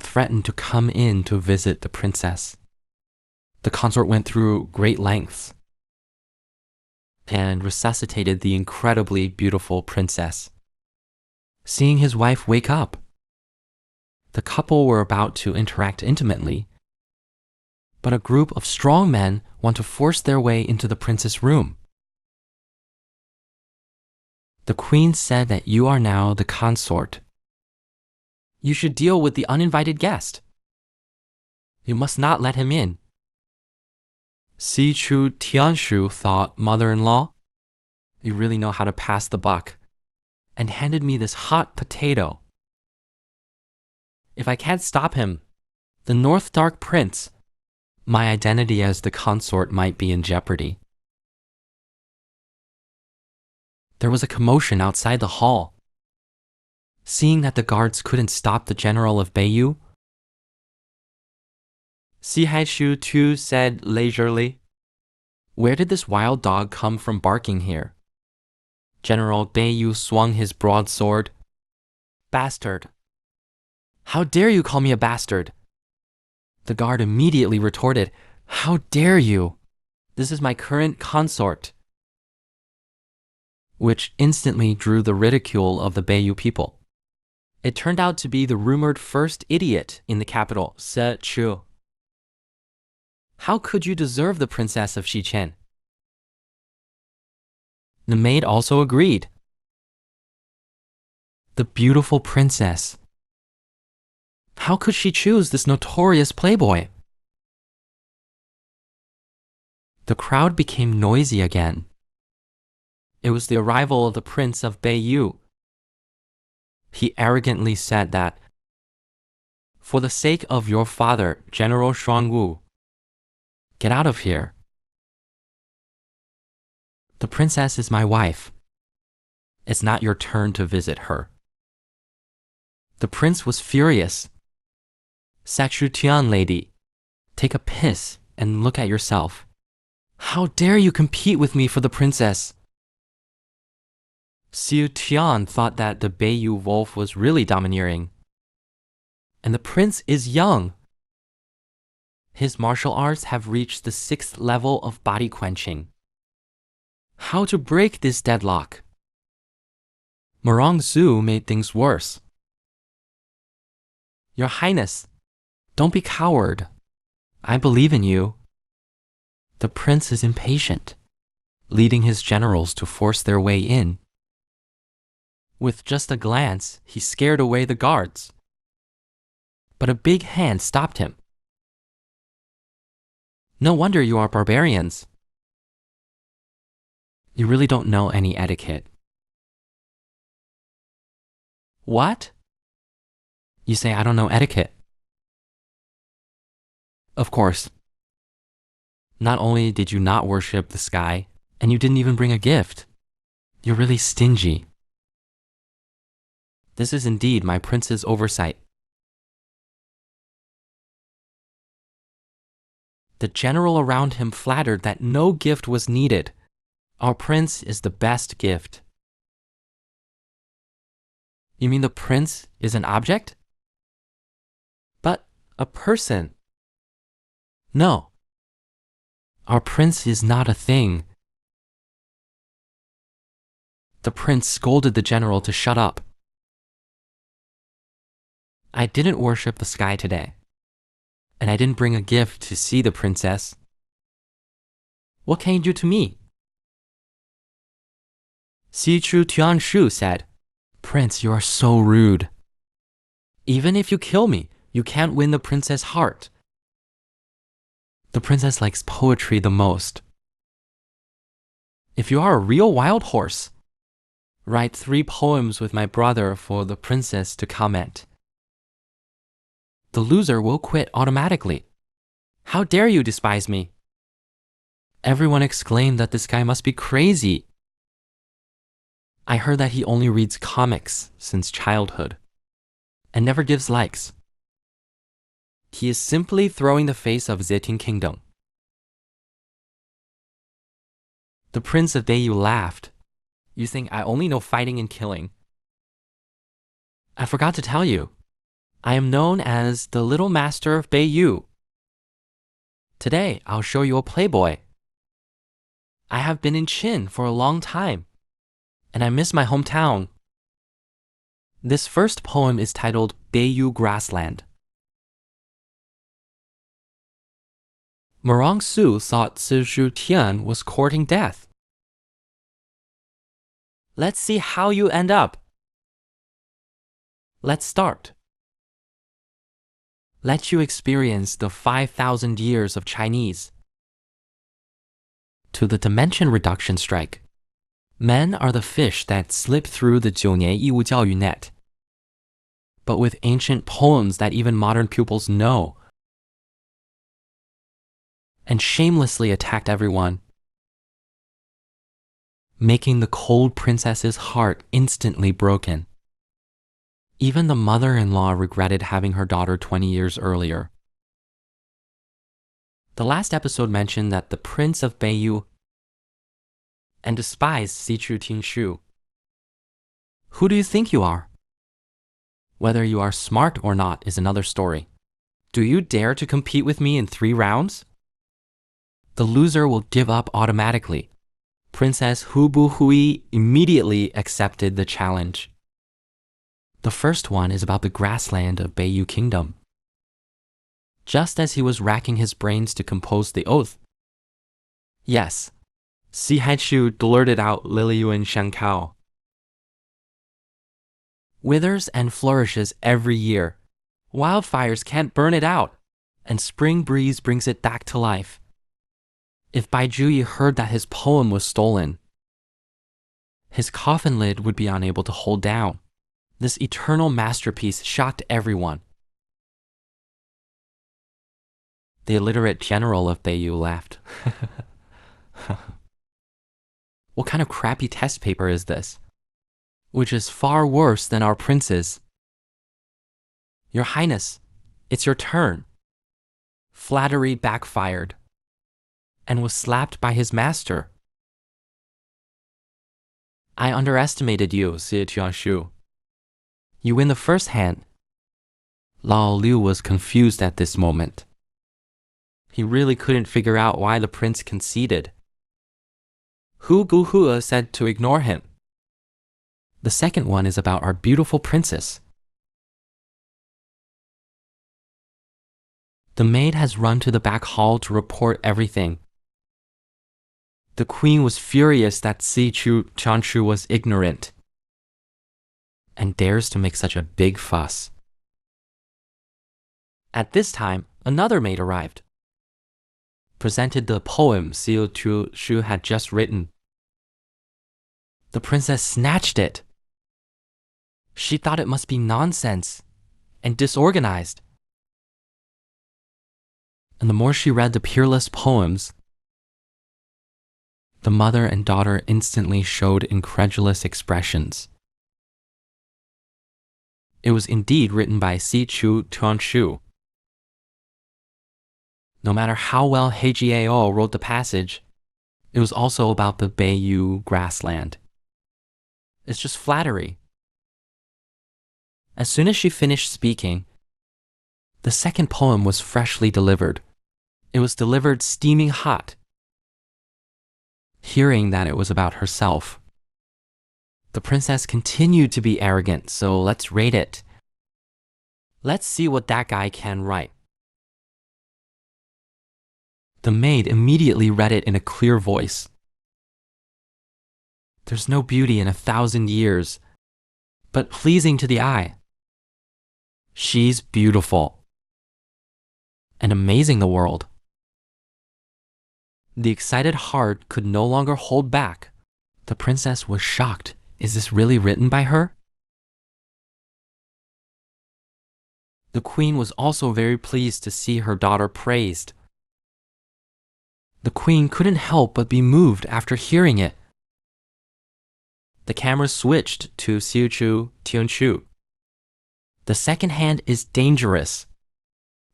threatened to come in to visit the princess. The consort went through great lengths and resuscitated the incredibly beautiful princess. Seeing his wife wake up, the couple were about to interact intimately, but a group of strong men want to force their way into the prince's room. The queen said that you are now the consort. You should deal with the uninvited guest. You must not let him in. Si Chu Tianshu thought, mother-in-law, you really know how to pass the buck, and handed me this hot potato. If I can't stop him, the North Dark Prince, my identity as the consort might be in jeopardy. There was a commotion outside the hall. Seeing that the guards couldn't stop the general of Beiyu, Si Haishu too said leisurely, "Where did this wild dog come from barking here?" General Beiyu swung his broadsword. "Bastard! How dare you call me a bastard?" The guard immediately retorted, "How dare you? This is my current consort," which instantly drew the ridicule of the Beiyu people. It turned out to be the rumored first idiot in the capital, Se Chu. How could you deserve the princess of Shichen? The maid also agreed. The beautiful princess. How could she choose this notorious playboy? The crowd became noisy again. It was the arrival of the Prince of Beiyu. He arrogantly said that, "For the sake of your father, General Shuangwu, get out of here. The princess is my wife. It's not your turn to visit her." The prince was furious. "Sakshutian lady, take a piss and look at yourself. How dare you compete with me for the princess?" Xiu Tian thought that the Beiyu wolf was really domineering. And the prince is young. His martial arts have reached the 6th level of body quenching. How to break this deadlock? Morong Zhu made things worse. "Your Highness, don't be coward. I believe in you." The prince is impatient, leading his generals to force their way in. With just a glance, he scared away the guards. But a big hand stopped him. "No wonder you are barbarians. You really don't know any etiquette." "What? You say I don't know etiquette?" Of course. Not only did you not worship the sky, and you didn't even bring a gift. You're really stingy. This is indeed my prince's oversight. The general around him flattered that no gift was needed. Our prince is the best gift. You mean the prince is an object? But a person. No. Our prince is not a thing. The prince scolded the general to shut up. I didn't worship the sky today, and I didn't bring a gift to see the princess. What can you do to me? Si Chu Tianshu said, "Prince, you are so rude. Even if you kill me, you can't win the princess' heart. The princess likes poetry the most. If you are a real wild horse, write 3 poems with my brother for the princess to comment. The loser will quit automatically. How dare you despise me?" Everyone exclaimed that this guy must be crazy. I heard that he only reads comics since childhood and never gives likes. He is simply throwing the face of Zeting Kingdom. The Prince of Beiyu laughed. You think I only know fighting and killing? I forgot to tell you, I am known as the Little Master of Beiyu. Today, I'll show you a playboy. I have been in Qin for a long time, and I miss my hometown. This first poem is titled Beiyu Grassland. Murong Su thought Siju Tian was courting death. Let's see how you end up. Let's start. Let you experience the 5,000 years of Chinese. To the dimension reduction strike. Men are the fish that slip through the 9年义务教育 net. But with ancient poems that even modern pupils know. And shamelessly attacked everyone. Making the cold princess's heart instantly broken. Even the mother-in-law regretted having her daughter 20 years earlier. The last episode mentioned that the Prince of Beiyu and despised Sichu Tingshu. Who do you think you are? Whether you are smart or not is another story. Do you dare to compete with me in 3 rounds? The loser will give up automatically. Princess Hu Bu Hui immediately accepted the challenge. The first one is about the grassland of Beiyu Kingdom. Just as he was racking his brains to compose the oath, yes, Si Haishu blurted out Liliyuan Shankao. Withers and flourishes every year. Wildfires can't burn it out, and spring breeze brings it back to life. If Bai Juyi heard that his poem was stolen, his coffin lid would be unable to hold down. This eternal masterpiece shocked everyone. The illiterate general of Beiyu laughed. What kind of crappy test paper is this? Which is far worse than our prince's. Your Highness, it's your turn. Flattery backfired and was slapped by his master. I underestimated you, Xie Tianshu. You win the first hand. Lao Liu was confused at this moment. He really couldn't figure out why the prince conceded. Hu Guhua said to ignore him. The second one is about our beautiful princess. The maid has run to the back hall to report everything. The queen was furious that Si Chanshu was ignorant and dares to make such a big fuss. At this time, another maid arrived, presented the poem Xiu Shu had just written. The princess snatched it. She thought it must be nonsense and disorganized. And the more she read the peerless poems, the mother and daughter instantly showed incredulous expressions. It was indeed written by Si Chu Tuanshu. No matter how well He Jiao wrote the passage, it was also about the Beiyu grassland. It's just flattery. As soon as she finished speaking, the second poem was freshly delivered. It was delivered steaming hot. Hearing that it was about herself, the princess continued to be arrogant, so let's rate it. Let's see what that guy can write. The maid immediately read it in a clear voice. There's no beauty in 1,000 years, but pleasing to the eye. She's beautiful and amazing the world. The excited heart could no longer hold back. The princess was shocked. Is this really written by her? The queen was also very pleased to see her daughter praised. The queen couldn't help but be moved after hearing it. The camera switched to Xiu Chu Tianchu. The second hand is dangerous.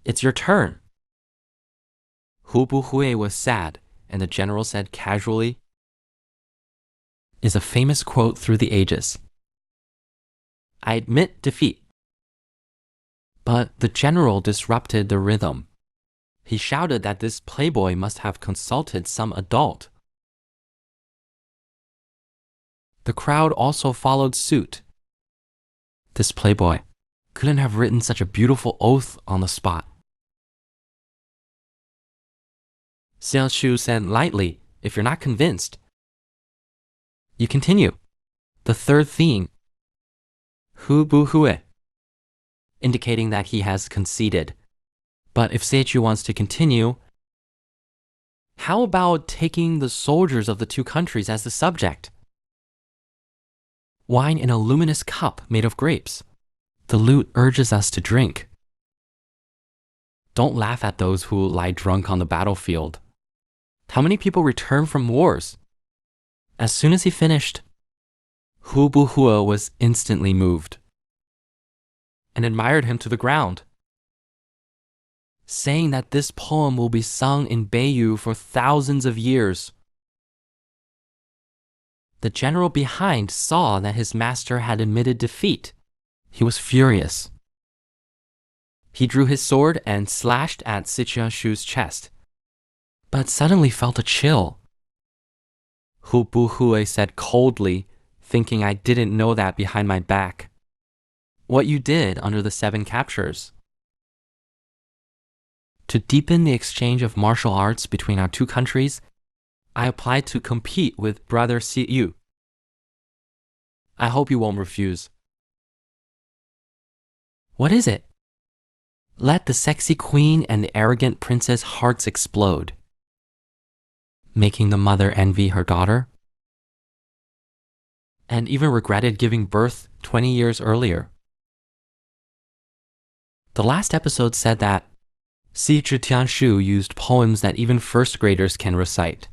It's your turn. Hu Bu Hui was sad, and the general said casually, is a famous quote through the ages. I admit defeat, But the general disrupted the rhythm. He shouted that this playboy must have consulted some adult. The crowd also followed suit. This playboy couldn't have written such a beautiful oath on the spot. Xiaoshu said lightly, if you're not convinced, you continue. The third theme, hu bu hue, indicating that he has conceded. But if Seichu wants to continue, how about taking the soldiers of the two countries as the subject? Wine in a luminous cup made of grapes. The lute urges us to drink. Don't laugh at those who lie drunk on the battlefield. How many people return from wars? As soon as he finished, Hu Bu Hua was instantly moved and admired him to the ground, saying that this poem will be sung in Beiyu for thousands of years. The general behind saw that his master had admitted defeat. He was furious. He drew his sword and slashed at Xiaoshu's chest, but suddenly felt a chill. Hu Bu Hue said coldly, thinking I didn't know that behind my back. What you did under the 7 captures. To deepen the exchange of martial arts between our two countries, I applied to compete with brother Siyu. I hope you won't refuse. What is it? Let the sexy queen and the arrogant princess hearts explode, making the mother envy her daughter, and even regretted giving birth 20 years earlier. The last episode said that Si Zhi Tianshu used poems that even first graders can recite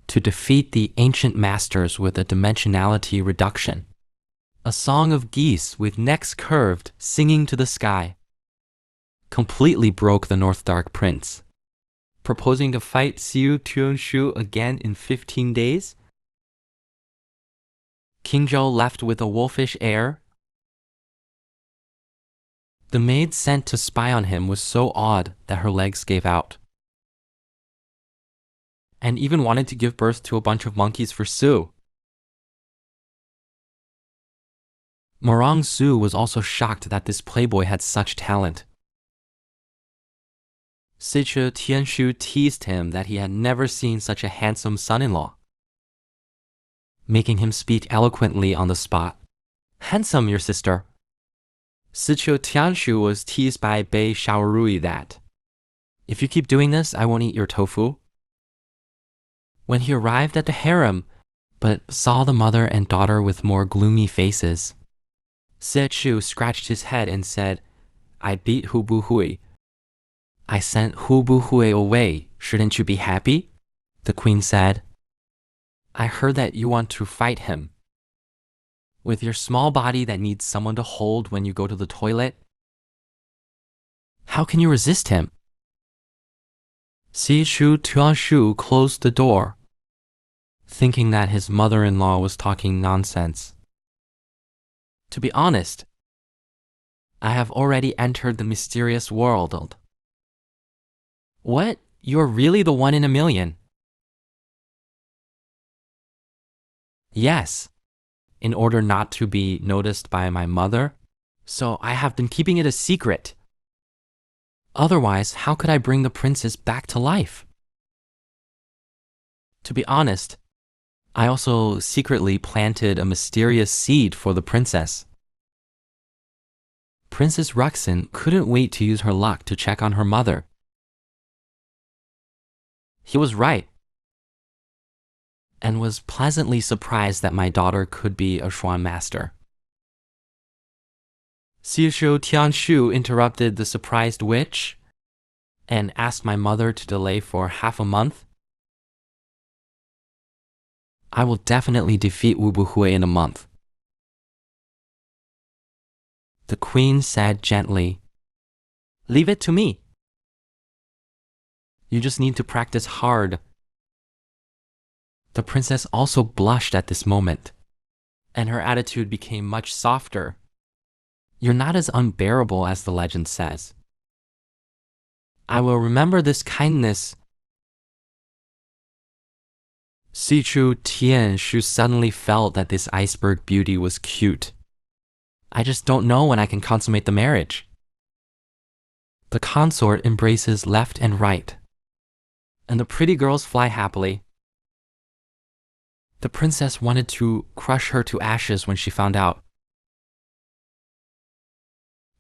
to defeat the ancient masters with a dimensionality reduction. A song of geese with necks curved singing to the sky completely broke the North Dark Prince, proposing to fight Xiu Tianshu again in 15 days. King Zhou left with a wolfish air. The maid sent to spy on him was so awed that her legs gave out, and even wanted to give birth to a bunch of monkeys for Su. Morang Su was also shocked that this playboy had such talent. Sichu Tianshu teased him that he had never seen such a handsome son-in-law, making him speak eloquently on the spot. Handsome, your sister. Sichu Tianshu was teased by Bei Shaorui that, if you keep doing this, I won't eat your tofu. When he arrived at the harem, but saw the mother and daughter with more gloomy faces, Sichu scratched his head and said, I beat Hu Bu Hui. I sent Hu Bu Hui away. Shouldn't you be happy? The queen said, I heard that you want to fight him. With your small body that needs someone to hold when you go to the toilet, how can you resist him? Si Shu Tianshu closed the door, thinking that his mother-in-law was talking nonsense. To be honest, I have already entered the mysterious world. What? You're really the one in a million? Yes, in order not to be noticed by my mother, so I have been keeping it a secret. Otherwise, how could I bring the princess back to life? To be honest, I also secretly planted a mysterious seed for the princess. Princess Ruxin couldn't wait to use her luck to check on her mother. He was right, and was pleasantly surprised that my daughter could be a Xuan master. Sishu Tianshu interrupted the surprised witch and asked my mother to delay for half a month. I will definitely defeat Wu Buhui in a month. The queen said gently, leave it to me. You just need to practice hard. The princess also blushed at this moment, and her attitude became much softer. You're not as unbearable as the legend says. I will remember this kindness. Sichu Tianshu suddenly felt that this iceberg beauty was cute. I just don't know when I can consummate the marriage. The consort embraces left and right, and the pretty girls fly happily. The princess wanted to crush her to ashes when she found out.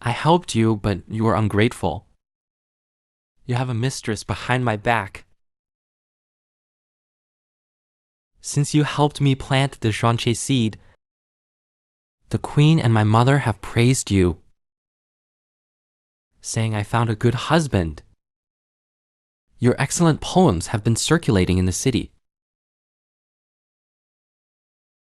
I helped you, but you were ungrateful. You have a mistress behind my back. Since you helped me plant the Zhuangche seed, the queen and my mother have praised you, saying I found a good husband. Your excellent poems have been circulating in the city.